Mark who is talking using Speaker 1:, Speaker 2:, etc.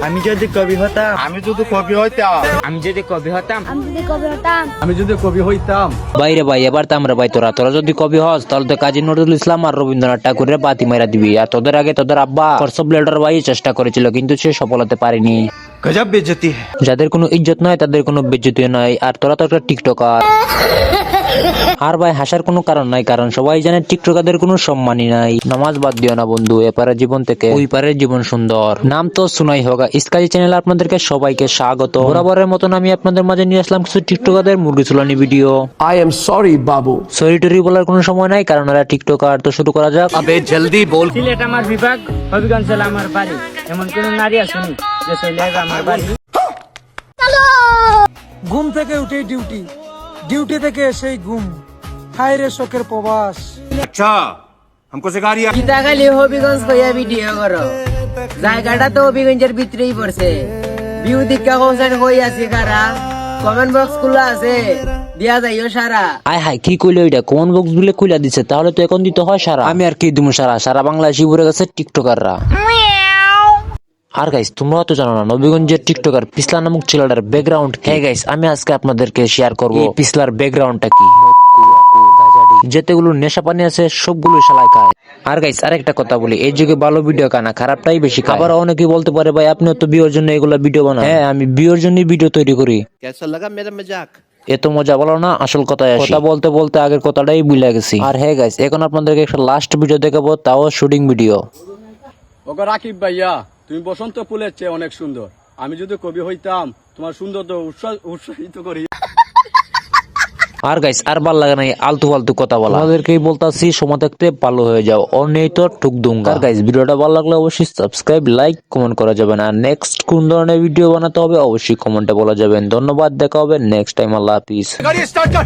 Speaker 1: আমি যদি কবি হতাম,
Speaker 2: আমি যদি কবি হইতাম,
Speaker 1: আমি যদি কবি হতাম,
Speaker 3: আমি যদি কবি হইতাম।
Speaker 4: বাইরে ভাই এবার তো আমরা ভাই তোরা যদি কবি হস তাহলে তো কাজী নজরুল ইসলাম আর রবীন্দ্রনাথ ঠাকুরের বাতি মেরা দিবি। আর তোদের আগে তোদের আব্বা কসব লেটার ভাই চেষ্টা করেছিল কিন্তু সে সফল হতে পারেনি।
Speaker 2: গজব বেজতি है।
Speaker 4: যাদের কোনো ইজ্জত নাই তাদের কোনো বেজ্জতি নাই। আর তোরা তো একটা টিকটকার। আর ভাই হাসার কোনো কারণ নাই, কারণ সবাই জানে টিকটকারদের কোনো সম্মানই নাই। নামাজ বাদ দিও না বন্ধু, এপারের জীবন থেকে ওই পারের জীবন সুন্দর। নাম তো শুনাই হোগা, ইসকাজি চ্যানেলে আপনাদেরকে সবাইকে স্বাগত। বরাবরের মতন আমি আপনাদের মাঝে নিয়ে আসলাম কিছু টিকটকারদের মুরগি চুলানি video.
Speaker 5: I am sorry, Babu.
Speaker 4: Sorry টরি বলার কোনো সময় নাই, কারণ ওরা টিকটকার। তো শুরু করা যাক।
Speaker 2: अबे जल्दी बोल।
Speaker 1: সিলেট আমার বিভাগ, হবিগঞ্জ জেলা আমার বাড়ি। এমন কোন নারী আসেনি যে চলে যাবে আমার বাড়ি।
Speaker 6: ঘুম থেকে উঠে ডিউটি, ডিউটি থেকে এসেই ঘুম, হায় রে শোকের প্রবাস।
Speaker 2: अच्छा हमको सिखा रही है।
Speaker 7: কিতা খালি হবিগঞ্জ কইয়া ভিডিও করো, জায়গাটা তো হবিগঞ্জের ভিতরেই পড়ছে। ভিউ দীক্ষা কোনসান হই আছে কারা, কমেন্ট বক্স খোলা আছে, দিয়া যাইও সারা।
Speaker 4: আয় হায় কি কইলো এটা, কোন বক্স গুলো কইলা দিছে, তাহলে তো এখন দিতে হয় সারা। আমি আর কি দিমু সারা, সারা বাংলাদেশি ভরে গেছে টিকটকাররা। আর গাইস তোমরা তো জানো না নবীগঞ্জের টিকটকার পিছলা নামক ছেলেটার ব্যাকগ্রাউন্ড। হ্যাঁ গাইস আমি আজকে আপনাদেরকে শেয়ার করবো এই পিছলার ব্যাকগ্রাউন্ডটা কি। যেতেগুলো নেশা পানি আছে সবগুলো শালায় খায়। আর গাইস আরেকটা কথা বলি, এই যুগে ভালো ভিডিও কানা খারাপটাই বেশি খায়। আবার অনেকে বলতে পারে ভাই আপনিও তো বিয়ের জন্য এগুলা ভিডিও বানান। হ্যাঁ আমি বিয়ের জন্য ভিডিও তৈরি করি।
Speaker 2: कैसा लगा मेरा मजाक?
Speaker 4: এত মজা বলো না, আসল কথায় আসি। কথা বলতে বলতে আগের কথাটাই ভুলে গেছি। আর হ্যাঁ গাইস এখন আপনাদেরকে একটা লাস্ট ভিডিও দেখাবো, তাও শুটিং ভিডিও।
Speaker 5: ওগো রাকিব ভাইয়া, তুমি বসন্ত ফুলের চেয়ে অনেক সুন্দর। আমি যদি কবি হইতাম তোমার সুন্দর উৎসাহিত করি।
Speaker 4: আর গাইস আর ভাল লাগে নাই আলতু ফালতু কথা বলা। আমাদেরকেই বলতাছি সময় থাকতে ভালো হয়ে যাও, অর নেই তো ঠুক দুঙ্গা। আর গাইস ভিডিওটা ভালো লাগলে অবশ্যই সাবস্ক্রাইব লাইক কমেন্ট করা যাবে না। নেক্সট কোন ধরনের ভিডিও বানাতে হবে অবশ্যই কমেন্টে বলা যাবেন। ধন্যবাদ, দেখা হবে নেক্সট টাইম। আল্লাহ হাফিজ।
Speaker 2: गाड़ी स्टार्ट कर।